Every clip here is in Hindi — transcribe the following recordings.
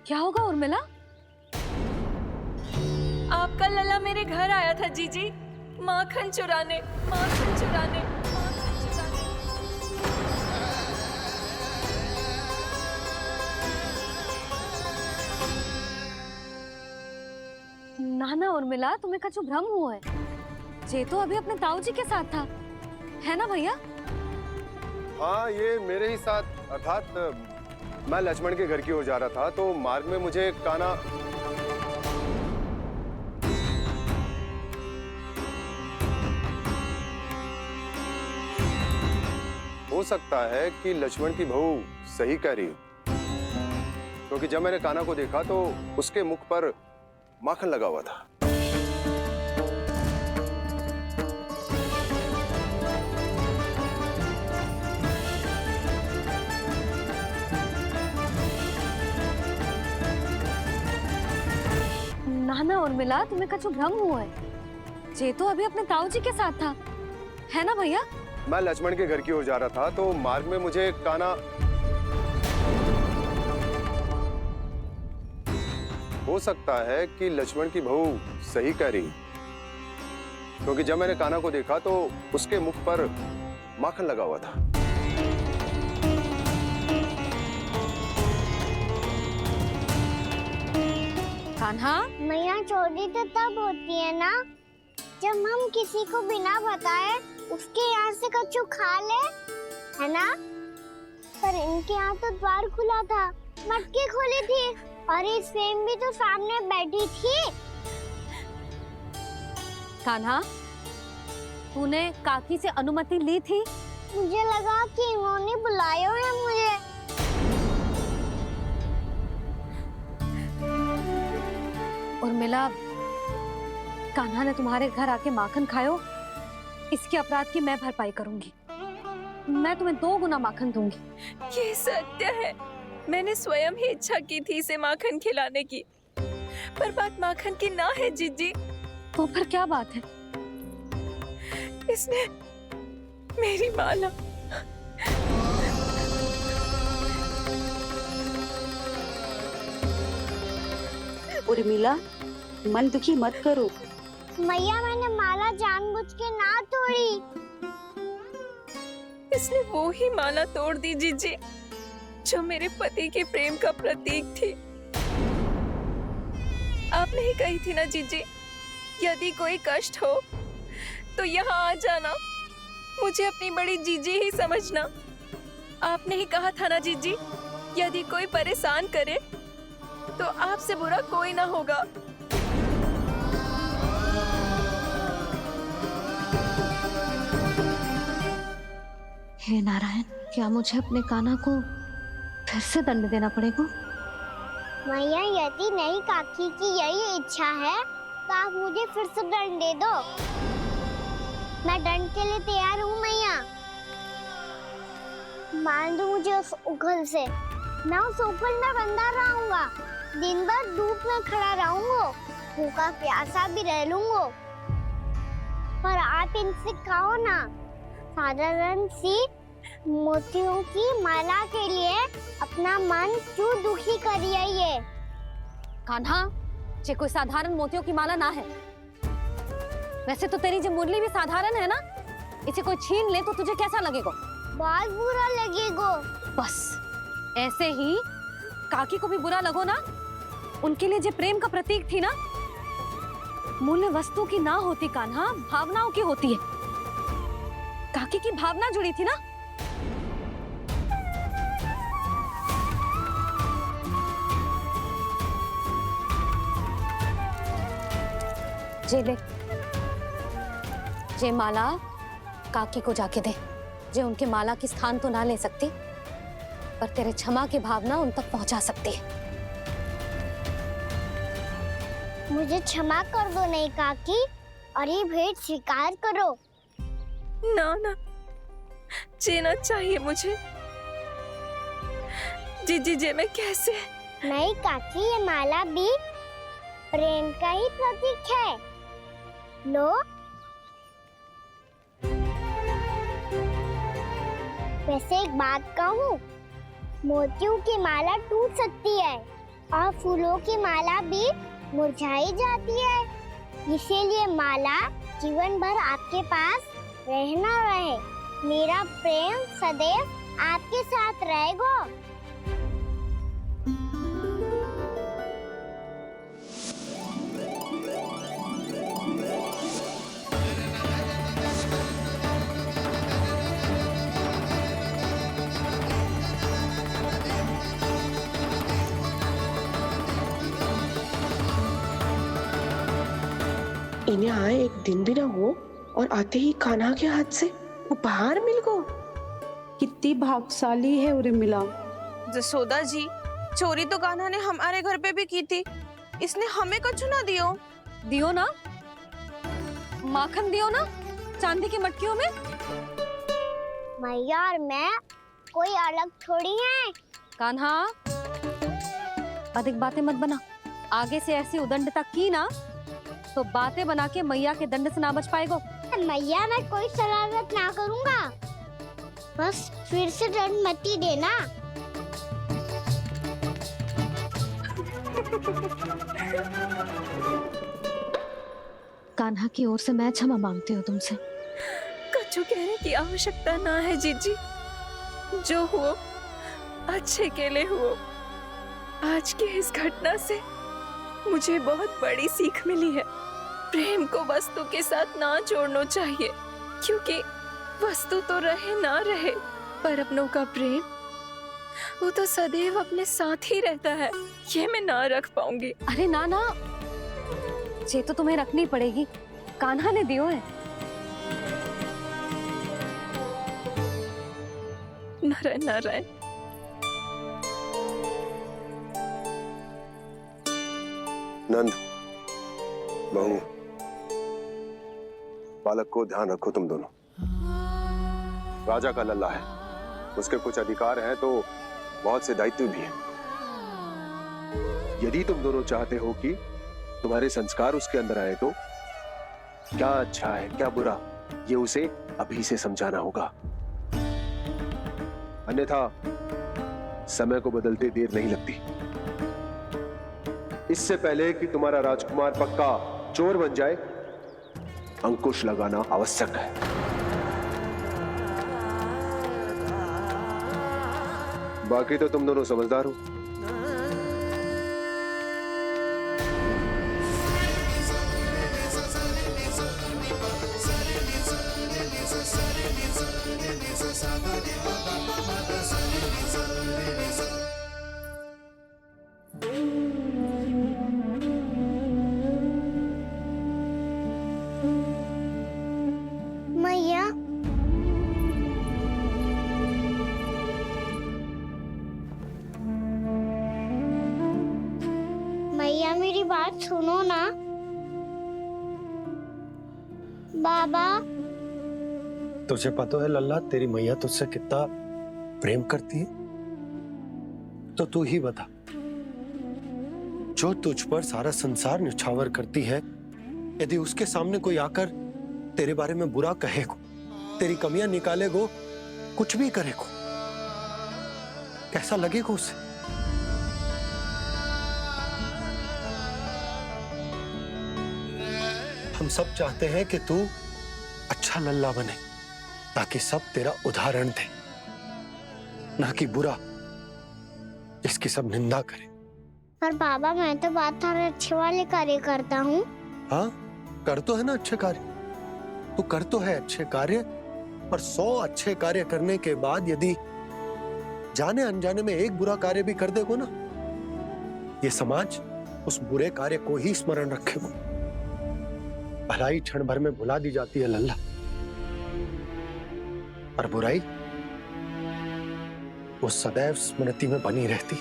क्या होगा उर्मिला? आपका लला मेरे घर आया था जीजी, माखन चुराने, माखन चुराने, माखन चुराने। ना ना उर्मिला, तुम्हें कछु भ्रम हुआ है। जे तो अभी अपने ताऊ जी के साथ था, है ना भैया? हाँ, ये मेरे ही साथ, अर्थात मैं लक्ष्मण के घर की ओर जा रहा था तो मार्ग में मुझे काना। हो सकता है कि लक्ष्मण की बहू सही कह रही हो, क्योंकि जब मैंने काना को देखा तो उसके मुख पर माखन लगा हुआ था। ना ना उर्मिला, तुम्हें कछु भ्रम हुआ है। जे तो अभी अपने ताऊ जी के साथ था, है ना भैया? मैं लक्ष्मण के घर की ओर जा रहा था तो मार्ग में मुझे काना। हो सकता है कि लक्ष्मण की बहू सही कह रही, क्योंकि जब मैंने काना को देखा तो उसके मुख पर माखन लगा हुआ था। कान्हा, मैया चोरी तो तब होती है ना जब हम किसी को बिना बताए उसके यहाँ से कछु खा ले, है ना? पर इनके यहाँ तो द्वार खुला था, मटकी खोली थी और ये सेम भी तो सामने बैठी थी। कान्हा, तूने काकी से अनुमति ली थी? मुझे लगा कि इन्होंने बुलाया है मुझे। उर्मिला, कान्हा ने तुम्हारे घर आके माखन खायो, इसके अपराध की मैं भरपाई करूंगी। मैं तुम्हें 2 गुना माखन दूंगी। ये सत्य है, मैंने स्वयं ही इच्छा की थी इसे माखन खिलाने की, पर बात माखन की ना है जीजी। तो फिर क्या बात है? इसने मेरी माला। उर्मिला, मन दुखी मत करो। मैया, मैंने माला जानबूझ के ना तोड़ी। इसने वो ही माला तोड़ दी जीजी, जो मेरे पति के प्रेम का प्रतीक थी। आपने ही कही थी ना जीजी, यदि कोई कष्ट हो तो यहाँ आ जाना, मुझे अपनी बड़ी जीजी ही समझना। आपने ही कहा था ना जीजी, यदि कोई परेशान करे तो आपसे बुरा कोई ना होगा। हे नारायण, क्या मुझे अपने कान्हा को फिर से दंड देना पड़ेगा? मैया, यदि नहीं काकी की यही इच्छा है तो आप मुझे फिर से दंड दे दो। मैं दंड के लिए तैयार हूँ मैया। मान दो मुझे उस उखल से, मैं उस उखल में बंधा रहूंगा, दिन भर धूप में खड़ा रहूंगा, भूखा प्यासा भी रह लूंगा। पर आप इनसे कहो ना, साधारण सी मोतियों की माला के लिए अपना मन क्यों दुखी करिए ये? कान्हा, ये कोई साधारण मोतियों की माला ना है। वैसे तो तेरी जो मुरली भी साधारण है ना, इसे कोई छीन ले तो तुझे कैसा लगेगा? बहुत बुरा लगेगा। बस ऐसे ही काकी को भी बुरा लगो ना। उनके लिए जो प्रेम का प्रतीक थी ना, मूल्य वस्तु की ना होती कान्हा, भावनाओं की होती है। काकी की भावना जुड़ी थी ना। जे ले, जे माला काकी को जाके दे। जे उनके माला की स्थान तो ना ले सकती, पर तेरे क्षमा की भावना उन तक पहुंचा सकती है। मुझे क्षमा कर दो नहीं काकी, और ये भेंट स्वीकार करो। ना ना, जीना चाहिए मुझे जीजी। जे मैं कैसे? नहीं काकी, ये माला भी प्रेम का ही प्रतीक है। लो, वैसे एक बात कहूँ, मोतियों की माला टूट सकती है, और फूलों की माला भी मुरझाई जाती है। इसीलिए माला जीवन भर आपके पास रहना रहे। मेरा प्रेम सदैव आपके साथ रहेगा। इन्हें आए एक दिन भी ना हो और आते ही कान्हा के हाथ से उपहार मिल गो। कितनी भाग्यशाली है उर्मिला। जसोदा जी, चोरी तो कान्हा ने हमारे घर पे भी की थी। इसने हमें कछु ना दियो। दियो ना, माखन दियो ना चांदी की मटकियों में। मैया और मैं कोई अलग थोड़ी हैं। कान्हा, अधिक बातें मत बना। आगे से ऐसी उदंडता की ना तो बातें बना के मैया के दंड से ना बच पाएगो। मैया, मैं कोई शरारत ना करूंगा, बस फिर से दंड मत ही देना। कान्हा की ओर से मैं क्षमा मांगती हूँ तुमसे। कछु कहने की आवश्यकता ना है जीजी। जो हुआ अच्छे के लिए हुआ। आज की इस घटना से मुझे बहुत बड़ी सीख मिली है। प्रेम को वस्तु के साथ ना जोड़ना चाहिए, क्योंकि वस्तु तो रहे ना रहे, पर अपनों का प्रेम वो तो सदैव अपने साथ ही रहता है। ये मैं ना रख पाऊंगी। अरे ना ना, ये तो तुम्हें रखनी पड़ेगी। कान्हा ने दियो है। नारायण नारायण। नंद, बहू, बालक को ध्यान रखो तुम दोनों। राजा का लल्ला है, उसके कुछ अधिकार हैं तो बहुत से दायित्व भी हैं। यदि तुम दोनों चाहते हो कि तुम्हारे संस्कार उसके अंदर आए तो क्या अच्छा है क्या बुरा, ये उसे अभी से समझाना होगा। अन्यथा समय को बदलते देर नहीं लगती। इससे पहले कि तुम्हारा राजकुमार पक्का चोर बन जाए, अंकुश लगाना आवश्यक है। बाकी तो तुम दोनों समझदार हो। मैया, मैया मेरी बात सुनो ना। बाबा, तुझे पता है लल्ला, तेरी मैया तुझसे कितना प्रेम करती है? तो तू ही बता, जो तुझ पर सारा संसार न्यौछावर करती है, यदि उसके सामने कोई आकर तेरे बारे में बुरा कहेगो, तेरी कमियां निकालेगो, कुछ भी करेगो, कैसा लगेगा उसे? हम सब चाहते हैं कि तू अच्छा लल्ला बने, ताकि सब तेरा उदाहरण दे, ना कि बुरा जिसकी सब निंदा करे। पर बाबा, मैं तो बात थारे अच्छे वाले कार्य करता हूँ। हाँ, कर तो है ना अच्छे कार्य, तू कर तो है अच्छे कार्य, पर 100 अच्छे कार्य करने के बाद यदि जाने अनजाने में एक बुरा कार्य भी कर देगो ना, ये समाज उस बुरे कार्य को ही स्मरण रखेगो। भलाई क्षण भर में भुला दी जाती है लल्ला, और बुराई वो सदैव स्मृति में बनी रहती।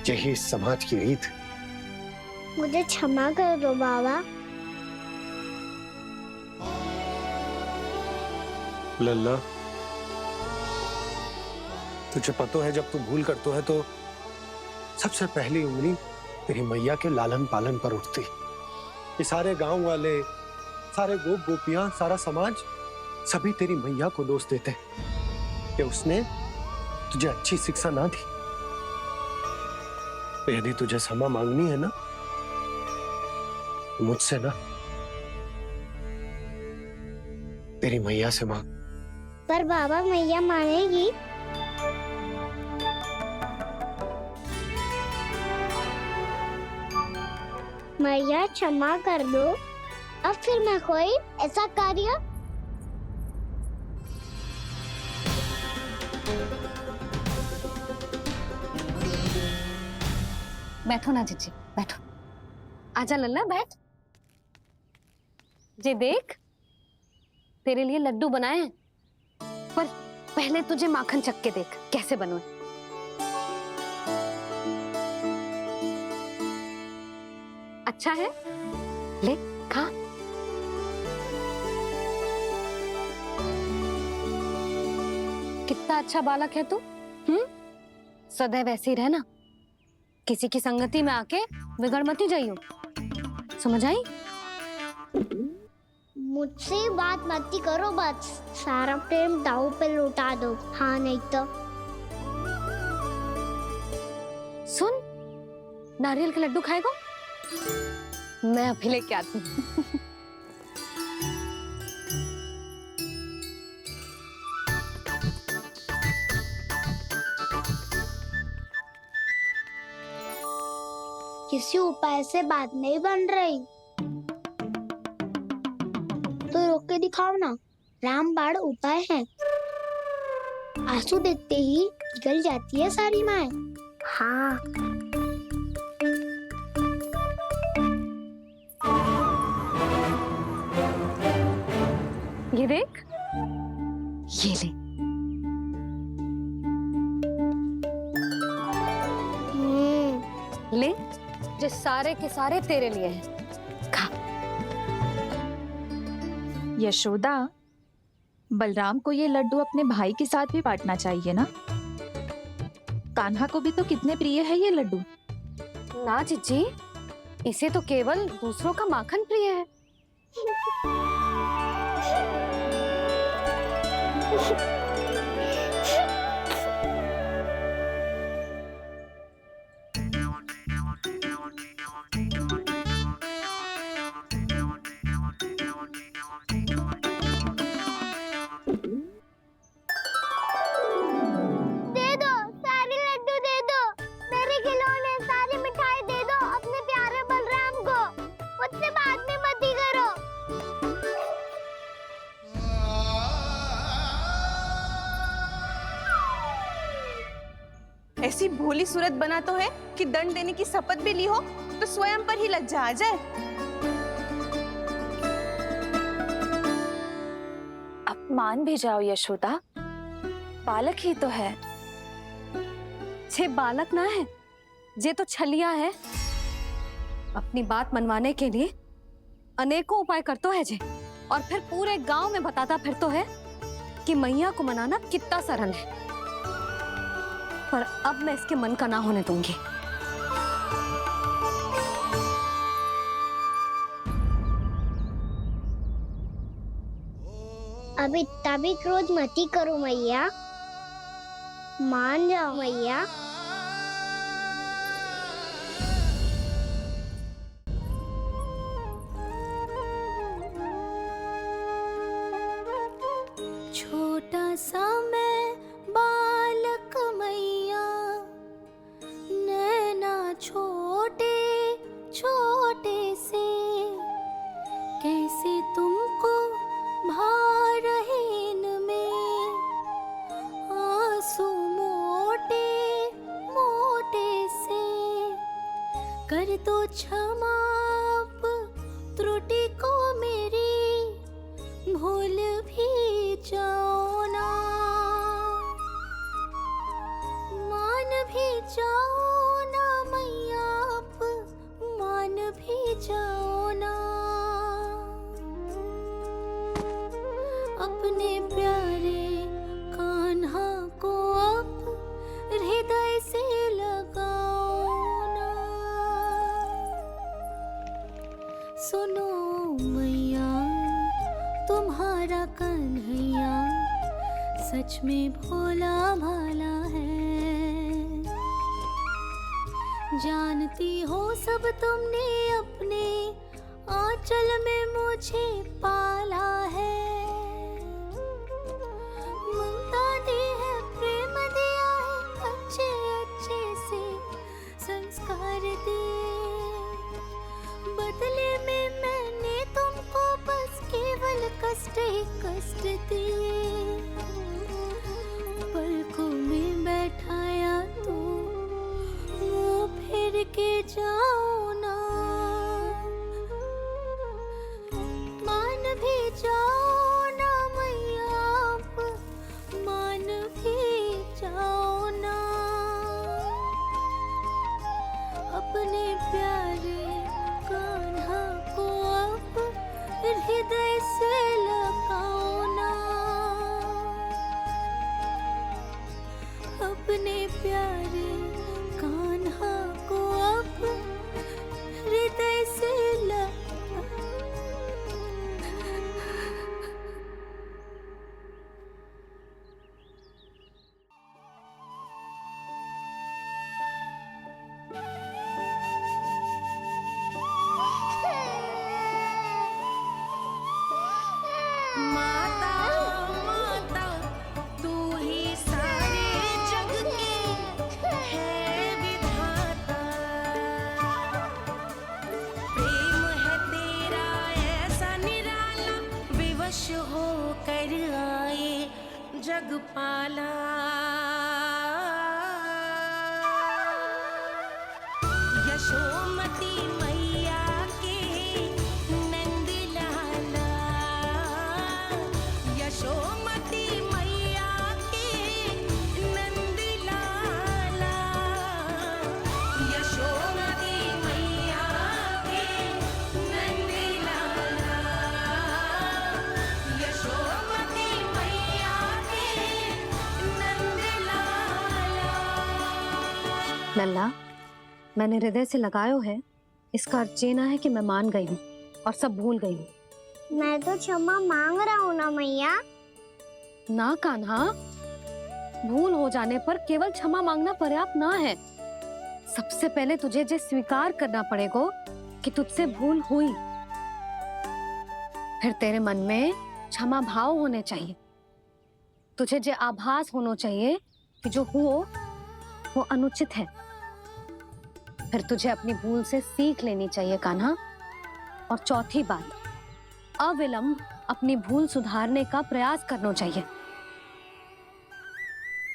यही इस समाज की रीत। मुझे क्षमा कर दो बाबा। लल्ला, तुझे पता है जब तू भूल करतो है तो सबसे पहली उंगली तेरी मैया के लालन पालन पर उठती। ये सारे गांव वाले, सारे गोप गोपियां, सारा समाज सभी तेरी मैया को दोष देते कि उसने तुझे अच्छी शिक्षा ना दी, तो यदि तुझे क्षमा मांगनी है ना, मुझसे ना, तेरी मैया से मांग। पर बाबा मैया मानेगी? मैया क्षमा कर दो, अब फिर मैं कोई ऐसा कार्य बैठो ना जीजी, बैठो। आजा लल्ला, बैठ। जे देख, तेरे लिए लड्डू बनाए हैं, पर पहले तुझे माखन चख के देख कैसे बने। अच्छा है, ले खा। कितना अच्छा बालक है तू। सदैव ऐसे ही रहना, किसी की संगति में आके बिगड़ मती जाइयो, समझ आई? मुझसे बात मत करो, बस सारा प्रेम दाव पे लौटा दो। हाँ नहीं तो सुन, नारियल के लड्डू खाएगा? मैं अभी लेके आती हूँ। किसी उपाय से बात नहीं बन रही तो रोक के दिखाओ ना। रामबाण उपाय है, आंसू देखते ही पिघल जाती है सारी माए। हाँ ये देख, ये ले। ले, जो सारे के सारे तेरे लिए हैं, खा। यशोदा, बलराम को ये लड्डू अपने भाई के साथ भी बांटना चाहिए ना। कान्हा को भी तो कितने प्रिय है ये लड्डू। ना जीजी, इसे तो केवल दूसरों का माखन प्रिय है। दे दो, सारे लड्डू दे दो, मेरे खिलौने सारी मिठाई दे दो अपने प्यारे बलराम को। मुझसे बात में मत ही करो। ऐसी भोली सूरत बना तो है कि दंड देने की शपथ भी ली हो तो स्वयं पर ही लज्जा आ जाए। अब मान भी जाओ यशोदा, बालक ही तो है। छे बालक ना है, जे तो छलिया है। अपनी बात मनवाने के लिए अनेकों उपाय करतो है जे, और फिर पूरे गांव में बताता फिरतो है कि मैया को मनाना कितना सरल है। पर अब मैं इसके मन का ना होने दूंगी। अब इतना भी क्रोध मत ही करो मैया, मान जाओ मैया। छोटा सा मैं बालक मैया, नैना छोटे छोटे से, कैसे तुमको भा रहे इनमें आंसू मोटे मोटे से। कर दो क्षमा त्रुटि को मेरी, भूल भी जाओ ना, मान भी जाओ ना मैया, आप मान भी जाओ ना। अपने प्यारे कान्हा को अब हृदय से लगाओ ना। सुनो मैया, तुम्हारा कन्हैया सच में भोला भाला है। जानती हो सब तुमने अपने आंचल में मुझे पाला है। ममता दी है, प्रेम दिया है, अच्छे अच्छे से संस्कार दिए। बदले में मैंने तुमको बस केवल कष्ट ही कष्ट दिए। पलकों में बैठाया तो मुंह फेर के जाओ ना, मान भी जाओ ना मैया, आप मान भी जाओ ना। अपने प्यारे कान्हा को अब हृदय से लगाओ ना। अपने प्यारे कान्हा को अब हृदय से लगाओ। माता माता तू ही सारे जग के है विधाता। प्रेम है तेरा ऐसा निराला, विवश होकर आए जग पाला। यशोमती मैया के नंद लाला, यशोमती मैया के नंद लाला, यशोमती मैया के नंद लाला, यशोमती मैया के नंद लाला। लल्ला, मैंने हृदय से लगायो है, इसका अर्थ ये ना है कि मैं मान गई हूँ और सब भूल गई हूँ। मैं तो क्षमा मांग रहा हूँ ना मैया। ना कान्हा, भूल हो जाने पर केवल क्षमा मांगना पर्याप्त ना है। सबसे पहले तुझे जे स्वीकार करना पड़ेगा कि तुझसे भूल हुई। फिर तेरे मन में क्षमा भाव होने चाहिए। तुझे जे आभास होना चाहिए कि जो हुआ वो अनुचित है। फिर तुझे अपनी भूल से सीख लेनी चाहिए कान्हा। और चौथी बात, अविलंब अपनी भूल सुधारने का प्रयास करना चाहिए।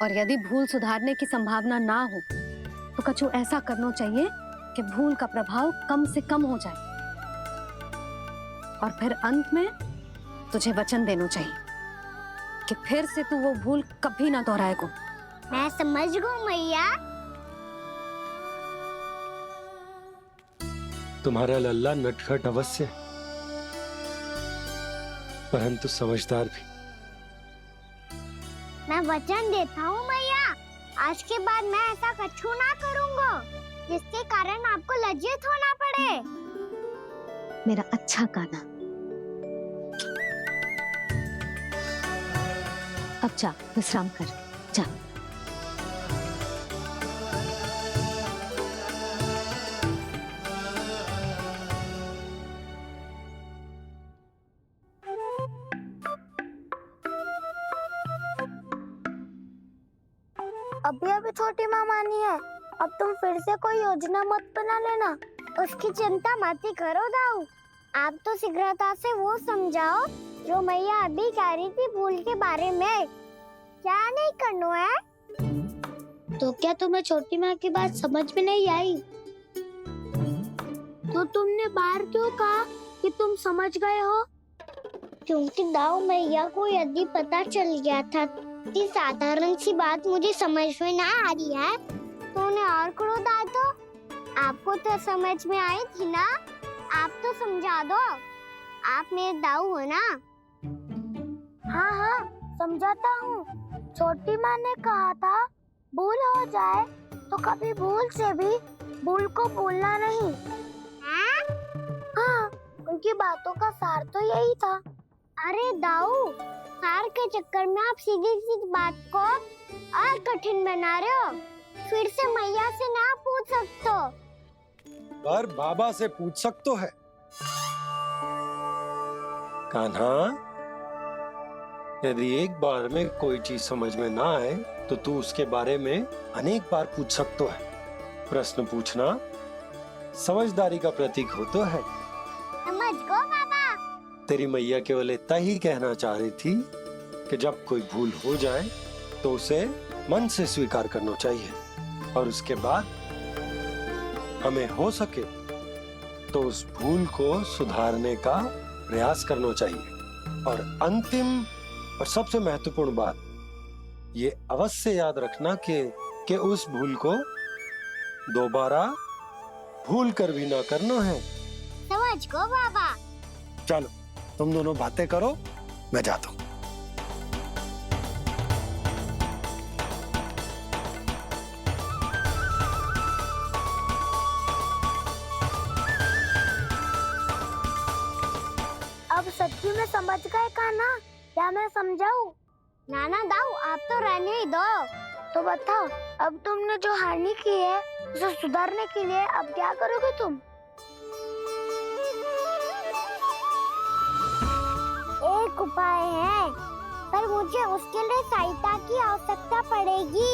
और यदि भूल सुधारने की संभावना ना हो तो कछु ऐसा करना चाहिए कि भूल का प्रभाव कम से कम हो जाए। और फिर अंत में तुझे वचन देना चाहिए कि फिर से तू वो भूल कभी ना दोहराएगा। मैं समझ गई मैया। तुम्हारा लल्ला नटखट अवश्य, परंतु समझदार भी। मैं वचन देता हूँ मैया, आज के बाद मैं ऐसा कछु ना करूँगा जिसके कारण आपको लज्जित होना पड़े। मेरा अच्छा कान्हा, अब जा विश्राम कर, जा। अभी अभी छोटी माँ मानी है, अब तुम फिर से कोई योजना मत बना लेना। उसकी चिंता मत ही करो दाऊ। आप तो शीघ्रता से वो समझाओ जो मैया अभी कह रही थी भूल के बारे में। क्या नहीं करना है? तो क्या तुम्हें छोटी माँ की बात समझ में नहीं आई? तो तुमने बाहर क्यों कहा कि तुम समझ गए हो? क्योंकि दाऊ मैया को यदि पता चल गया था कि साधारण सी बात मुझे समझ में ना आ रही है तो उन्हें और क्रोध आया। तो आपको तो समझ में आई थी ना, आप तो समझा दो। आप मेरे दाऊ हो ना। हाँ हाँ समझाता हूँ। छोटी माँ ने कहा था भूल हो जाए तो कभी भूल से भी भूल को भूलना नहीं। हाँ उनकी बातों का सार तो यही था। अरे दाऊ हार के चक्कर में आप सीधी सी बात को और कठिन बना रहे हो। फिर से मैया से ना पूछ सकते हो। पर बाबा से पूछ सकते है। कान्हा, यदि एक बार में कोई चीज समझ में ना आए तो तू उसके बारे में अनेक बार पूछ सकते है। प्रश्न पूछना समझदारी का प्रतीक होता है। समझ गो बाबा। तेरी मैया केवल इतना ही कहना चाह रही थी कि जब कोई भूल हो जाए तो उसे मन से स्वीकार करना चाहिए और उसके बाद हमें हो सके तो उस भूल को सुधारने का प्रयास करना चाहिए। और अंतिम और सबसे महत्वपूर्ण बात ये अवश्य याद रखना कि उस भूल को दोबारा भूल कर भी ना करना है। समझ गो बाबा। चलो तुम दोनों बातें करो, मैं जाता हूँ। अब सच्ची में समझ गए कान्हा? क्या मैं समझाऊं? नाना दाऊ, आप तो रहने ही दो। तो बताओ, अब तुमने जो हानि की है उसे सुधारने के लिए अब क्या करोगे तुम? एक उपाय है, पर मुझे उसके लिए सहायता की आवश्यकता पड़ेगी।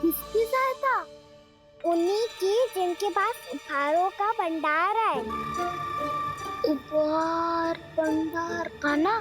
किसकी सहायता? उन्हीं की जिनके पास उपहारों का भंडार है। उपहार भंडार, कान्हा?